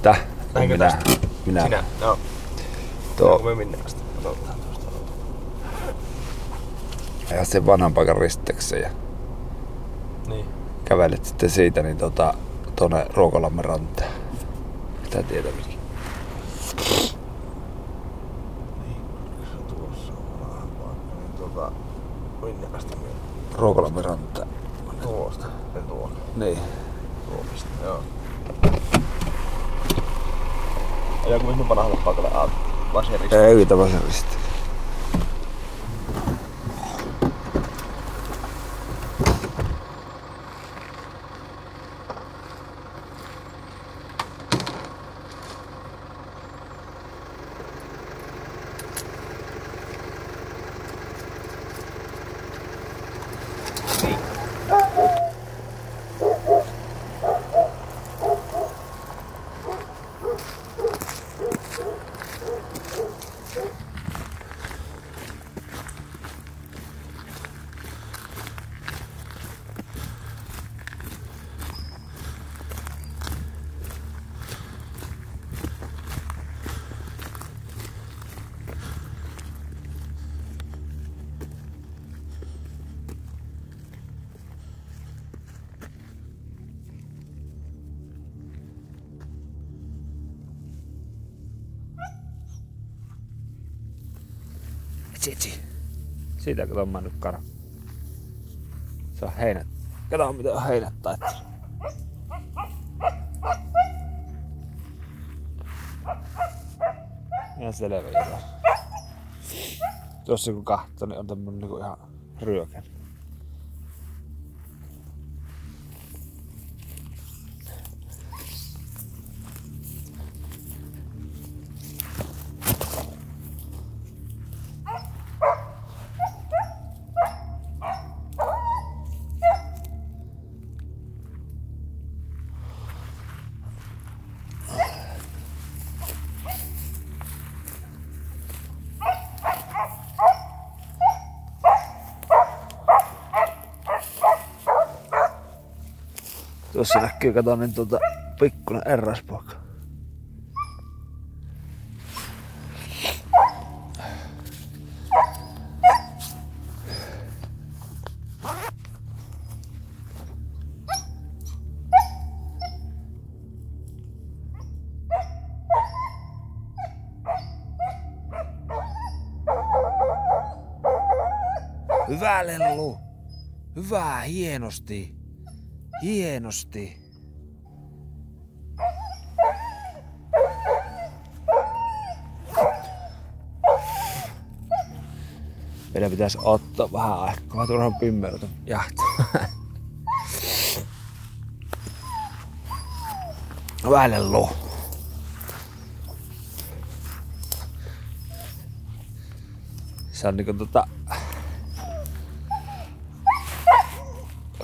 Täh? Minä. Sinä? Joo. Tuo. Me minne asti? Katsotaan tuosta. Ja sen vanhan paikan risteyksen ja Niin. kävelet sitten siitä niin tuonne Ruokolammen rantaan. Mitä tietää mikä. Niin, se tuossa on vähän paikka. Niin minne asti me? Ruokolammen rantaan. Tuosta. Ja tuo. Niin. Tuomista, joo. Ajaanko me sinun vanhalle paikalle vasarista? Ei tämä vasarista. Etsi. Siitä kato mä nyt karo. Se on heinät. Kato mitä on heinät taittu. Ihan selvä jotain. Tuossa kun kahtoo, niin on tämmönen niinku ihan ryökän. Tuossa näkyy, kato, niin pikkuinen erraspoika. Hyvä Lellu! Hyvä, hienosti! Hienosti! Meidän pitäisi ottaa vähän aikaa, turhaan pimmeydeltä jahtaa. Hyvä Lellu! Se on niinku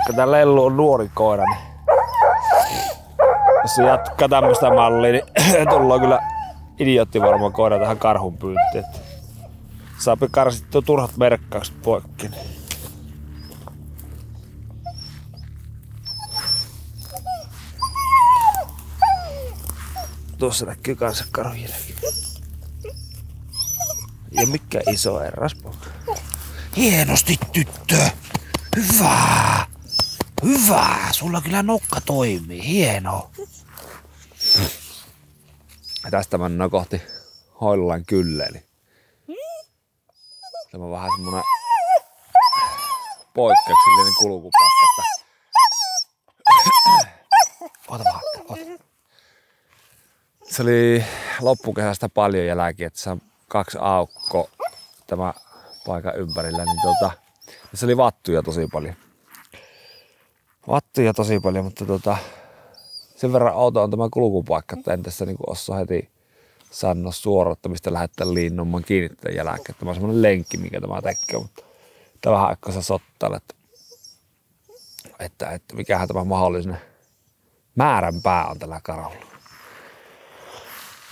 vaikka tää Lellu on nuori koira, niin jos se jatkaa tämmöstä mallia, niin tullaan kyllä idioottivarma koira tähän karhun pyyntiin. Saapi karsittua turhat merkkaukset poikki. Tuossa näkyy kanssa karhujälki. Ja mikä iso erraspoika. Hienosti tyttö! Hyvä! Hyvä! Sulla kyllä nokka toimii. Hieno! Ja tästä mennään kohti Hoilulan kylleeli. Tämä on vähän semmonen poikkeuksellinen kulkupaikka. Ota vähän, ota. Se oli loppukesästä paljon jälkeen, että se on 2 aukkoa tämä paikan ympärillä. Niin se oli vattuja tosi paljon. Mutta sen verran outo on tämä kulkupaikka, että en tässä niinku osaa heti sanoa suoraan, mistä lähdetään liinnomaan kiinni tämän jälkeen. Tämä on semmoinen lenkki, mikä tämä tekee, mutta tämä vähän aikaa sä sottailet, että mikähän tämä mahdollinen määränpää on tällä karhulla.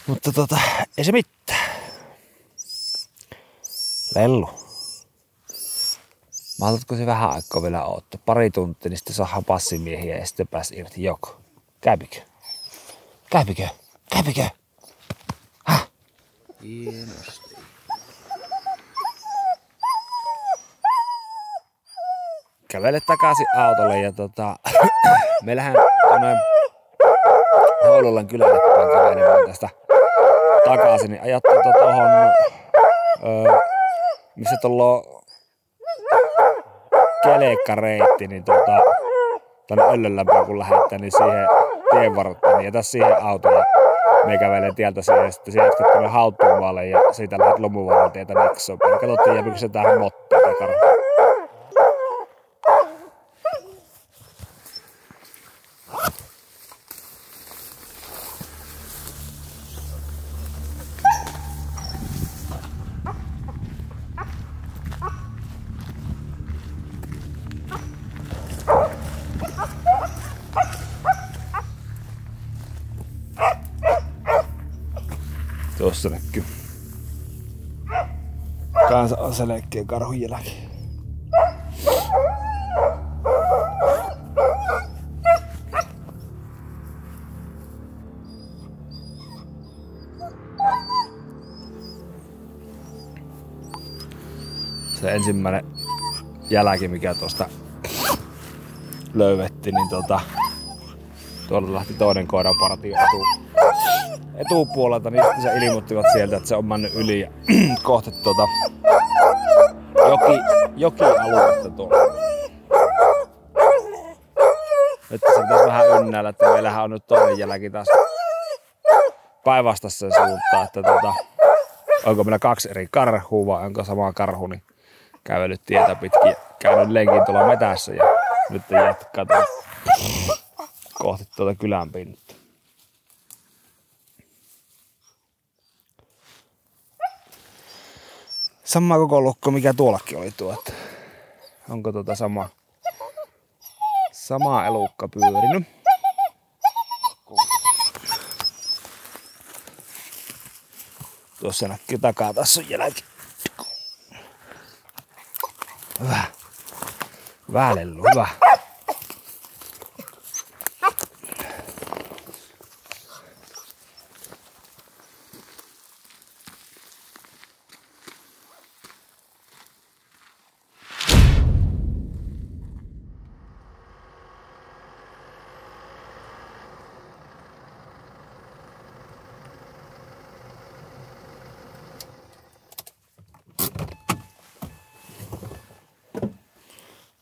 Mutta ei se mitään. Lellu. Mahdotatko se vähän aikaa vielä odottaa? Pari tuntia, niin sitten saadaan passimiehiä ja sitten pääs irti joko. Käykö? Käypikö? Käypikö? Häh? Hienosti. Kävele takaisin autolle ja me lähden tuonne Hoululan kylälle päin kävelemään tästä takaisin, niin ajattelin tuohon, missä tuolla on kelekkareitti, niin tänne Öllönlämpöön kun lähdetään, niin siihen tien varrelle, niin jätä siihen autolle. Me kävelee tieltä siihen ja sitten se jatkat tuonne Hautuumaalle ja siitä lähdet Lomuvaaralta tietä Niksoon. Katsottiin jääpykö se tähän mottiin tai karhuun. Tuossa näkyy. Kansa on selkeä karhun jälki. Se ensimmäinen jälki, mikä tuosta löydettiin, niin tuolla lähti toinen koirapartio etupuolelta, niin sitten se ilmoittivat sieltä, että se on mennyt yli ja kohti jokialuetta tuolla. Nyt se pitäisi vähän ynnäillä, että meillähän on nyt toinen jälki taas päinvastaisen suuntaan, että onko meillä 2 eri karhua vai onko sama karhu, niin kävellyt tietä pitkin ja käynyt lenkin tuolla metässä ja nyt jatkaa kohti kylän pintaa. Sama koko lukko, mikä tuollakin oli tuo, että onko sama elukka pyörinyt. Tuossa näkyy takaa, tässä on jälki. Hyvä. Hyvä lellu, hyvä.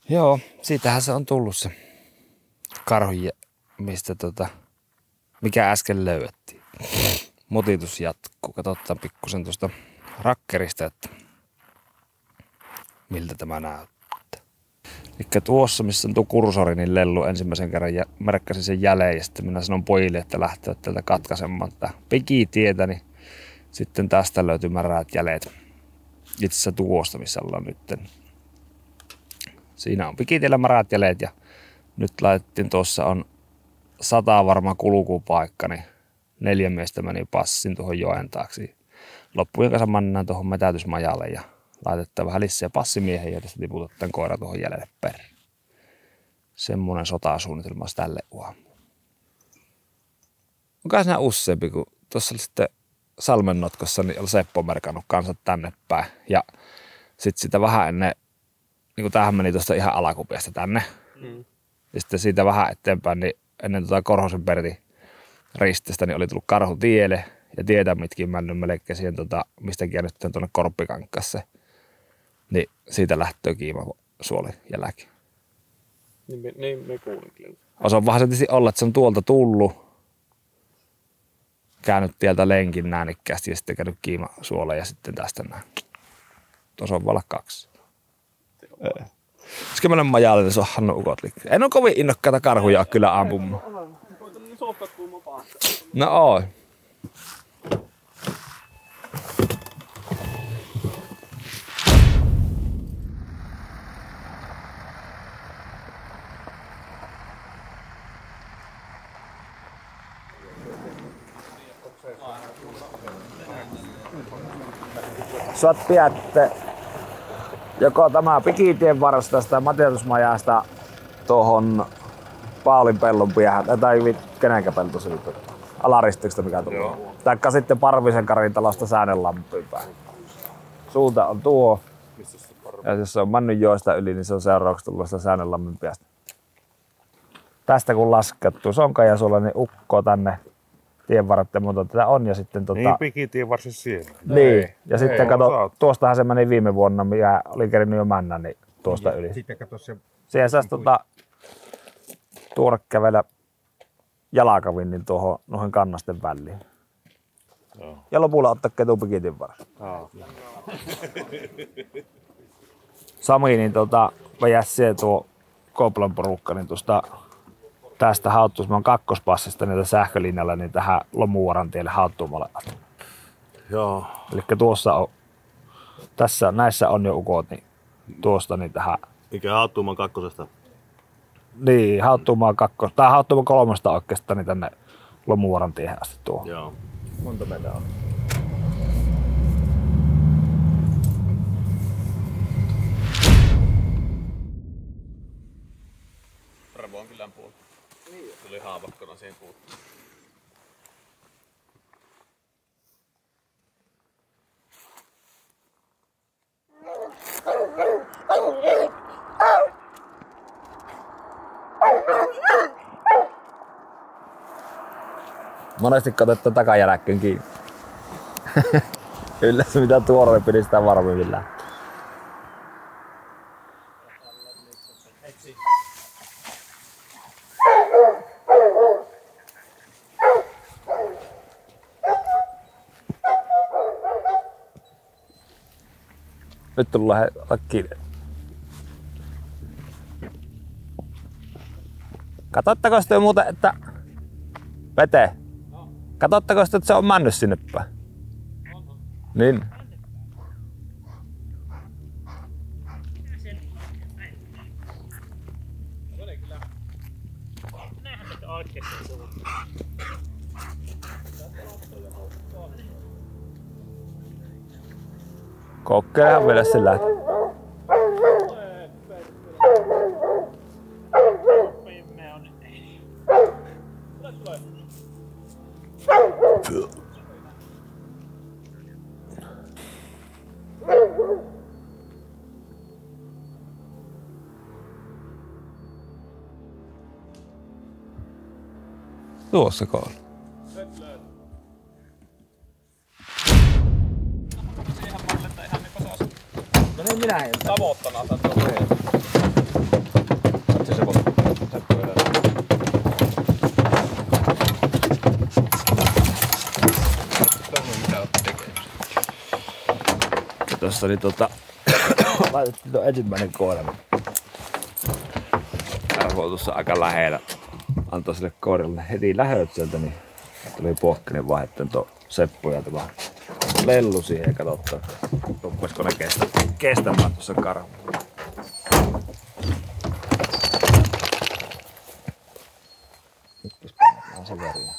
Joo, siitähän se on tullut se karhu, mistä mikä äsken löydettiin. Motitus jatkuu. Katsotaan pikkusen tuosta rakkerista, että miltä tämä näyttää. Elikkä tuossa, missä on tuo kursori, niin lellu ensimmäisen kerran merkkasin sen jälleen ja sitten minä sanon pojille, että lähtevät täältä katkaisemaan tätä pikitietä, niin sitten tästä löytyy märäät jäljet. Itse asiassa tuosta, missä ollaan nytten. Siinä on pikitiellä märäät jäljet ja nyt laitettiin, tuossa on 100 varma kulkupaikka, niin 4 miestä meni passin tuohon joen taakse. Loppujen kanssa mennään tuohon metätysmajalle ja laitetaan vähän lisää passimiehen ja tästä tiputetaan koira tuohon jäljelle perään. Semmonen sotasuunnitelma tälle aamuun. Onko siinä useampi, kun tuossa oli sitten Salmennotkossa, niin oli Seppo merkannut kansat tänne päin. Ja sitten sitä vähän ennen, niin kuin tämähän meni tuosta ihan alakupiasta tänne. Ja sitten siitä vähän eteenpäin, niin ennen Korhosen Pertin ristestä, niin oli tullut karhu tielle. Ja tietä mitkin mennyt melkein siihen, mistä kierrettiin tuonne Korppikankkasse. Niin siitä lähtöä kiima suoli jälki. Niin me kuulinkin. Osa vähän se tietysti olla, että se on tuolta tullut. Käynyt tieltä lenkin näänikkäästi ja sitten käynyt kiima suoleen ja sitten tästä näin. Tuossa on olla 2. Pitäisikö mennä majalle, niin se on Hannu ukot liikkeelle. En ole kovin innokkaita karhuja kyllä ampumaan. No oi. Sut pidätte joko tämä Pikitien varresta tästä Mateusmajasta tuohon Paulin pellon päähän, tai kenenkä pelto siitä? alaristyksestä mikä tulee. Taikka sitten Parvisen Karin talosta Säänenlampiin päin. Suunta on tuo. Ja jos se on Mannynjoesta yli, niin se on seuraavaksi tullut sitä Säänenlammin päästä. Tästä kun laskettuu Sonkajasuolla, niin ukkoo tänne tienvarret ja muuta tätä on. Ja sitten Niin pikitien varsin siellä. Niin. Ja sitten kato, tuostahan se meni viime vuonna, mikä oli kerinyt jo männä, niin tuosta ja yli. Sitten kato se. Siihen saisi tuoda kävellä jalakavinnin tuohon noihin kannasten väliin. Joo. Ja lopulla ottaa ketupikitin varassa. Sami, niin väjäsi tuo Koplan porukka, niin tästä hauttuismaan kakkospassista niitä sähkölinjalla niin tähän Lomuvaran tielle hauttuumalle asti. Joo. Elikkä tuossa on, näissä on jo ukot, niin tuosta niin tähän. Mikä hauttuumaan kakkosesta? Niin, hauttuumaan kakkos, tai hauttuumaan kolmosta oikeastaan niin tänne Lomuvaran tiehen asti tuohon. Joo. Monta meitä on? Revon kylän puolta. Tuli haavakkona siihen puuttuun. Monesti katsottu takajälkeen kiinni. Yleensä mitä tuoreempi, niin sitä varmemmin lähtee. Nyt tullaan kiinni. Katottako sitten muuten, että Pete, katottako sitten, että se on mennyt sinne päin? Niin. Kokeilehan vielä se lähtee. Tuossa koulu. No niin minä en. Tavoittana tätä on. Katso se voi. Tuossa oli laitettiin tuo ensimmäinen koira. Karhu on tuossa aika lähellä. Antoi sille koiralle heti lähöt sieltä, niin tuli pohkinen vaihteen tuo Seppu ja tämä lellu siihen ja katsottaa, ruppaisiko ne kestämään tuossa karhu. Nyt pannaan se väriä.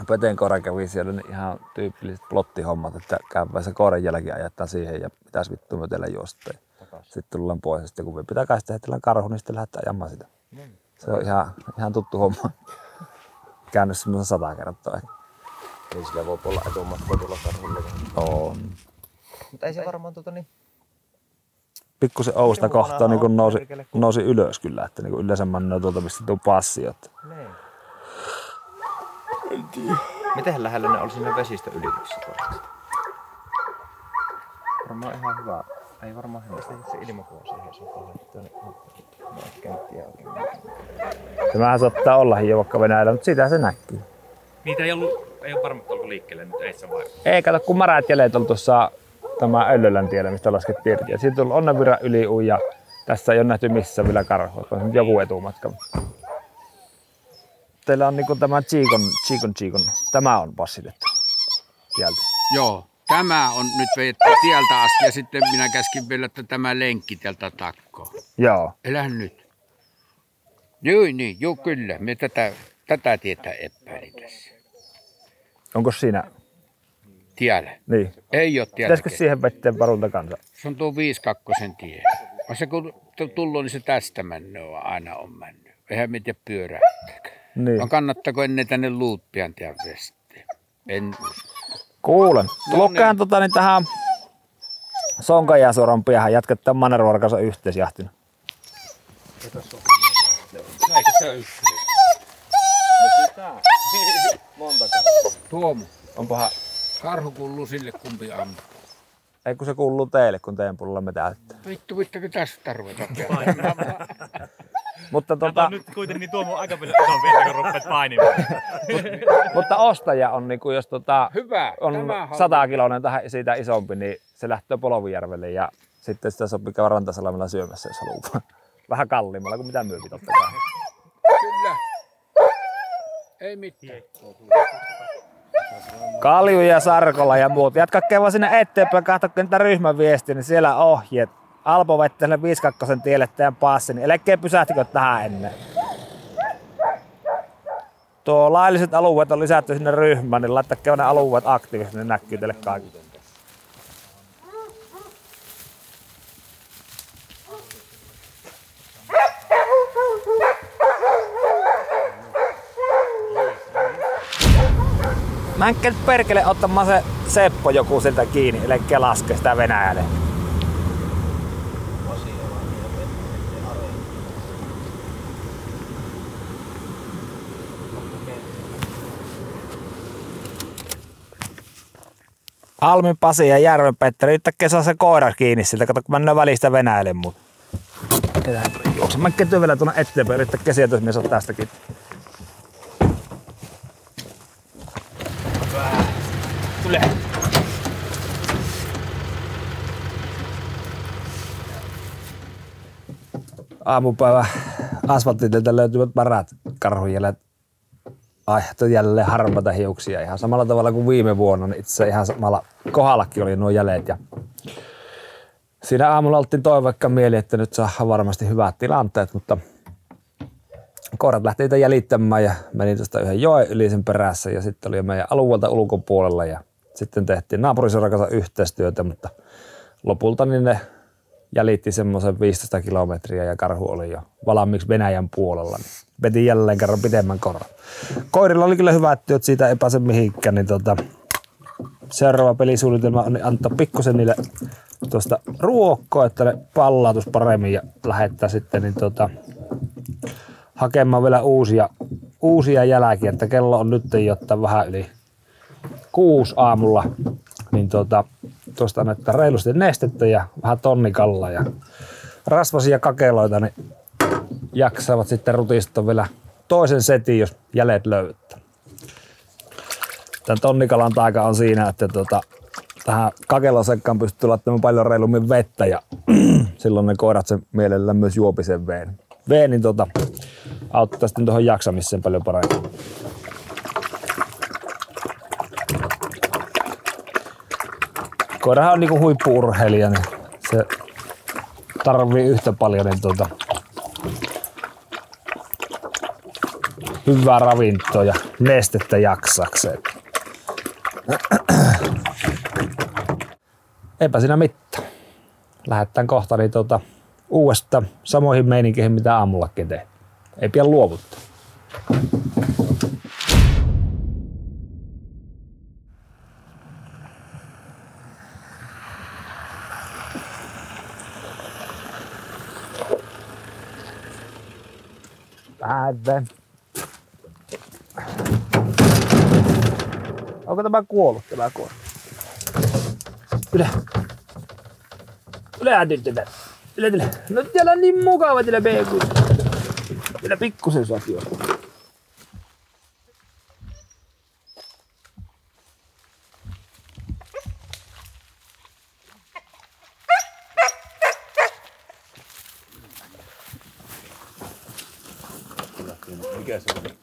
Peten koira kävi siellä niin ihan tyypilliset plottihommat, että käydään se koiran jälki ajetaan siihen ja mitäs vittu me teillä juosteen. Sitten tullaan pois ja sitten kun me pitää kai sitten heitellään karhu, niin sitten lähdetään ajamaan sitä. Se on ihan tuttu homma. Käynyt semmoisen 100 kertaa. Ei sillä voi olla etumatka tulla karhulle. On. Mutta ei se varmaan Pikkusen ousta kohtaa niin kun nousi ylös kyllä, että niin yleensä mennään tuolta mistä tuu passi. Että. Niin. En tiedä. Miten lähellä ne oli siinä vesistöylityksessä? Varmaan ihan hyvä. Ei varmaan hyvä. Se ilmakuva siihen sotaan. Tämähän saattaa olla hiivokka Venäjällä, mutta siitä se näkyy. Niitä ei ole varmasti ollut liikkeelle nyt eissä vai? Ei, kato kun märät jäljet on tuossa tämä Öllölän tiellä, mistä laskettiin irti. Ja siitä on Onnenvirran yli ja tässä ei ole nähty missään vielä karhua. On joku etumatka. Teillä on niinku tämä Chiikon. Tämä on passitettu tieltä. Joo, tämä on nyt vedetty tieltä asti ja sitten minä käskin vielä, että tämä lenkki täältä takkoon. Joo. Elä nyt. Joo, kyllä. Me tätä tietää epäili tässä. Onko siinä? Tiellä. Niin. Ei ole tiellä. Pitäisikö siihen vetteen parulta kanssa? Se on tuo 5-2 tie. Se kun tullut, niin se tästä mennyt aina on mennyt. Eihän me tiedä pyöräyttääkö. Niin. Vaan kannattaako ennen tänne Luutpian tien vestiin? En usko. Kuulen. Tulokkaan niin tähän Sonkan ja Soran piähän jatketaan Mannervuoron kanssa yhteisjahtina. Eikö se ole yksi? Monta karhua. Tuomo, Onpahan. karhu kuuluu sille kumpi ampuu. Ei kun se kuuluu teille, kun teidän puolella me täyttää. Vittu tästä ruveta. Mutta Nyt kuitenkin Tuomo aika paljon isompi, kun rupeat painimaan. mutta ostaja on niinku, jos Hyvä. on 100 kiloinen tai siitä isompi, niin se lähtee Polovijärvelle ja sitten sitä sopii käydä Rantasalamilla syömässä, jos haluaa. Vähän kalliimmalla kuin mitä myypi totta kai. Kyllä. Ei mitään. Kalju ja Sarkola ja muut. Jatkakee vaan sinne eteenpäin, katsokaa niitä ryhmän viestiä, niin siellä ohjeet. Alpo vettä 5-2 tielle teidän passi, niin älkää pysähtykö tähän ennen. Tuo lailliset alueet on lisätty sinne ryhmään, niin laittakaa ne alueet aktiivisesti, niin näkyy teille kaikille. Mä enkä nyt perkele ottamaan se Seppo joku siltä kiinni, ellei laske sitä Venäjälle. Almin Pasi ja Järven Petteri, yhtäkkiä saa se koira kiinni siltä, kato kun mennään välistä Venäjälle mut. Juoksen mä ketyn vielä tuonne eteenpäin, yhtäkkiä sieltä, jos mies on tästäkin. Tule. Aamupäivä asfalttiteiltä löytyvät parhaat karhunjäljet. Aiheutui jälleen harmaita hiuksia ihan samalla tavalla kuin viime vuonna. Niin itse ihan samalla kohdallakin oli nuo jäljet. Ja siinä aamulla oltiin toiveikkaan mieli, että nyt saadaan varmasti hyvät tilanteet, mutta koirat lähti niitä jäljittämään ja meni tuosta yhden joen yli sen perässä ja sitten oli meidän alueelta ulkopuolella ja sitten tehtiin naapuriseuran kanssa yhteistyötä, mutta lopulta niin ne jäljitti semmoisen 15 kilometriä ja karhu oli jo valmiiksi Venäjän puolella. Niin veti jälleen kerran pidemmän koran. Koirilla oli kyllä hyvät työt, siitä ei pääse mihinkään, niin seuraava pelisuunnitelma on antaa pikkusen niille tuosta ruokkoa, että ne pallautus paremmin ja lähettää sitten niin hakemaan vielä uusia jälkiä, että kello on nyt jotta vähän yli 6 aamulla, niin tuosta annetaan reilusti nestettä ja vähän tonnikalla ja rasvasia kakeloita, niin jaksavat sitten rutistaa vielä toisen setin, jos jäljet löydetään. Tän tonnikalan taika on siinä, että tähän kakelosekkaan pystyy laittamaan paljon reilummin vettä ja silloin ne koirat sen mielellään myös juopi sen veen. Veen niin auttaa sitten tuohon jaksamiseen paljon paremmin. Koirahan on niinku huippu-urheilija, niin se tarvii yhtä paljon niin hyvää ravintoa ja nestettä jaksakseen. Eipä siinä mitään. Lähdetään kohta niin uudestaan samoihin meininkiin, mitä aamullakin tein. Ei pian luovuttaa. Päivä. Onko tämä kuollut tämä koira? Yle. Yle tyttö. Yle. No täällä on niin mukava täällä BQ. Täällä pikkusen saki on. Mikä se oli?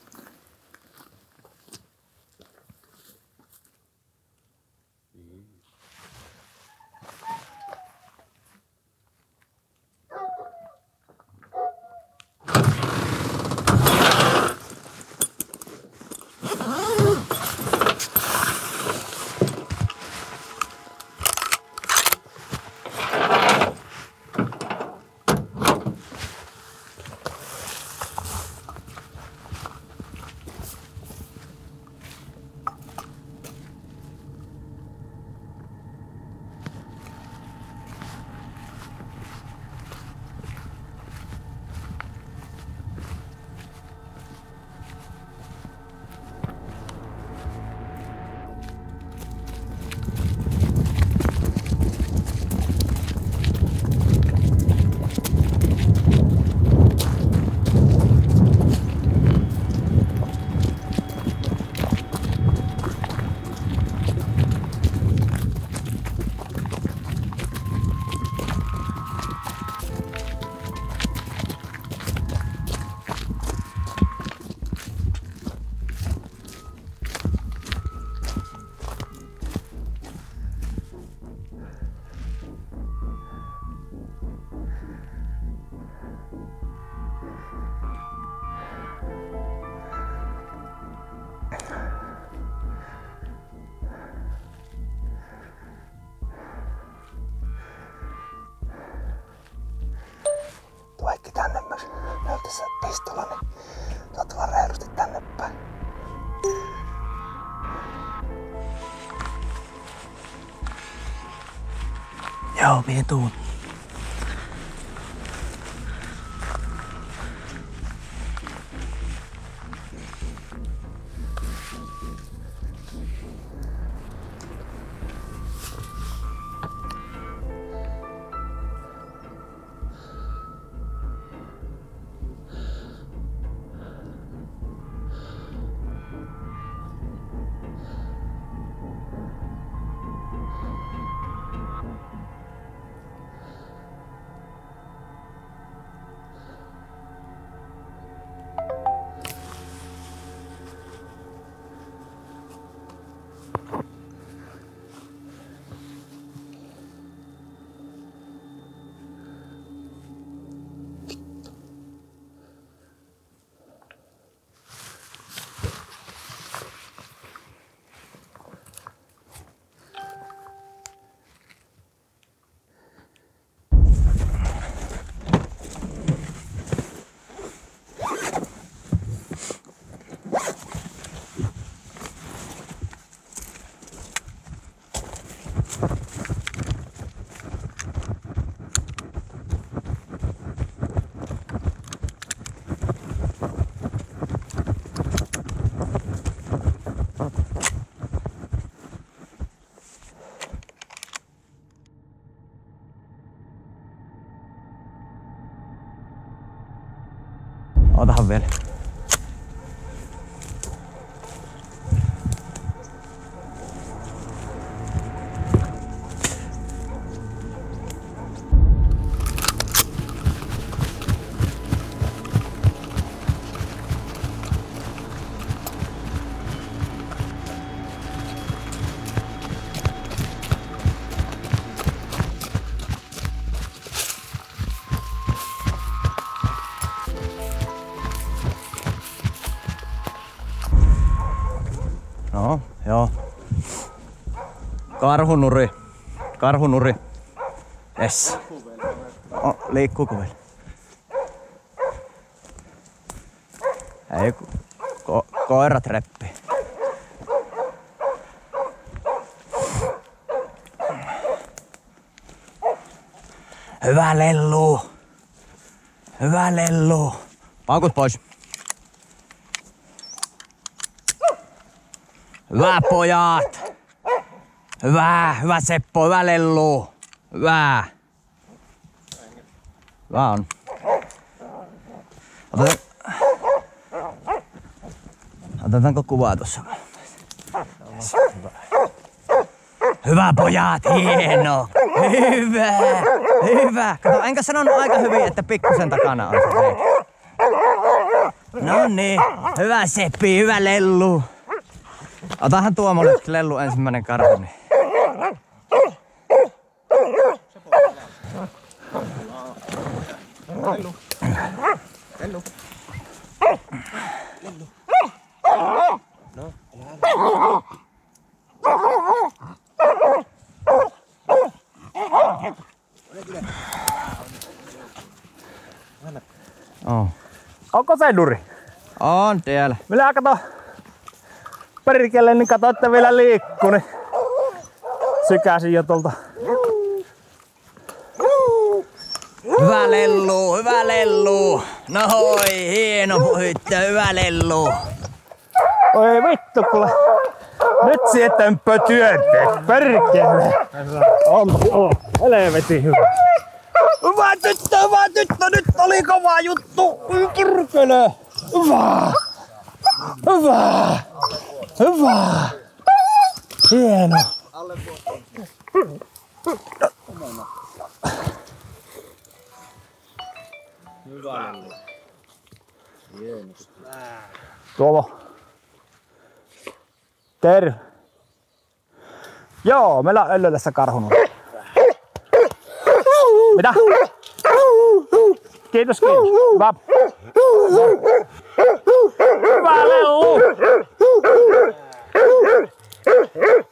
Tuoikki tänne myös. Näytä se pistola, niin saat vaan reilusti tänne päin. Joo, mie tuun. Otahan vielä. No, joo. Karhunuri. Karhunuri. Yes. Oh, liikkuuko vielä? Ei, koirat reppii. Hyvä lellu. Hyvä lellu. Paukut pois. Hyvä pojat! Hyvä Seppo, hyvä Lellu! Hyvä! Hyvä on. Otetaanko kuvaa tuossa? Hyvä pojat, hieno! Hyvä! Kato, enkä sanonut aika hyvin, että pikkusen takana on se reikä. No niin, hyvä Seppi, hyvä Lellu. Otahan Tuomolle Lellu ensimmäinen karhu. Niin. Lellu. Lellu. Lellu. No, Oh. onko se duri? On siellä. Minä kato perkele, niin kato, että vielä liikkuu, niin sykäsin jo tuolta. Hyvä Lellu, hyvä Lellu. No hoi, hieno hyttö, hyvä Lellu. Oi vittu, kuule. Nyt sietänpä työtä, perkele. On, helvetin hyvä. Hyvä tyttö, nyt oli kova juttu. Kirkölö. Hyvä. Hieno. Tuomo. Terve. Joo, meillä on Öllölässä karhunut. Mitä? Kiitos. Hyvä. Hyvä Lellu.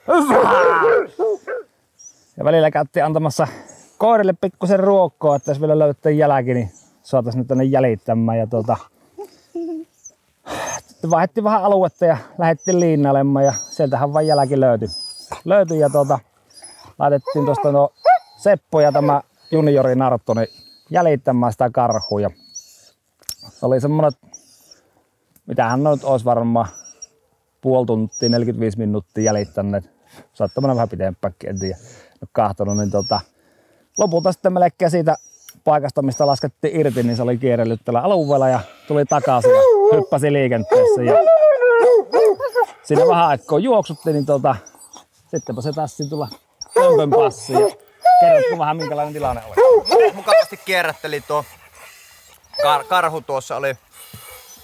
Hyvä. Ja välillä käytiin antamassa koirille pikkusen ruokkoa, että jos vielä löydettiin jälki, niin saataisiin nyt tänne jäljittämään. Ja vaihdettiin vähän aluetta ja lähdettiin liinnailemaan ja sieltähän vain jälki löytyi ja laitettiin tuosta Seppo ja tämä juniori Nartto niin jäljittämään sitä karhua. Ja se oli semmonen, mitähän nyt olisi varmaan puoli tuntia, 45 minuuttia jäljittäneet. Saattoi mennä vähän pitempäänkin, en tiedä. Kahtonut, niin lopulta sitten melkein siitä paikasta, mistä laskettiin irti, niin se oli kierrellyt tällä alueella ja tuli takaisin ja hyppäsi liikenteessä. Ja siinä vähän aikaa juoksuttiin, niin sittenpä se taas tulla kömpön passiin. Ja kerrotko vähän minkälainen tilanne oli? Mukavasti kierrätteli tuo karhu tuossa, oli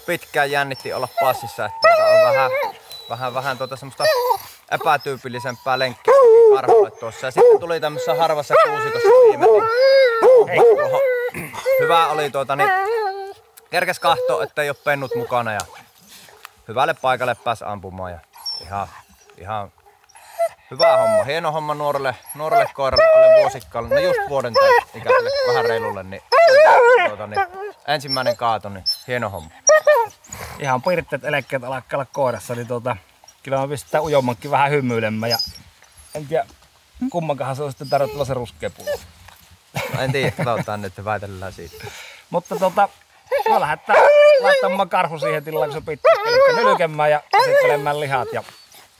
pitkään jännitti olla passissa, että on vähän semmoista epätyypillisempää lenkkiä karhulle tuossa. Ja sitten tuli tämmöisessä harvassa kuusikossa viimein. Hyvä oli kerkes kahto, että ei ole pennut mukana ja hyvälle paikalle pääsi ampumaan ja ihan hyvä homma. Hieno homma nuorelle koiralle alle vuosikkaalle, no just vuoden ikäiselle vähän reilulle, niin ensimmäinen kaato, niin hieno homma. Ihan pirtteet elekkeet alkaa olla koirassa, niin kyllä mä pistetään ujommankin vähän hymyilemään ja en tiedä kummankahan se on sitten tarjottava se ruskea pullo. No en tiedä, katsotaan nyt, väitellään siitä. Mutta me lähdetään laittamaan karhu siihen tilaan, kun se pitää, eli nylkemään ja käsittelemään lihat ja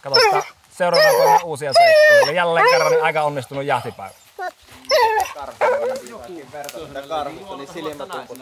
katsotaan seuraavana päivänä uusia seikkailuja. Eli jälleen kerran niin aika onnistunut jahtipäivä. Karhu, niin silmätumput.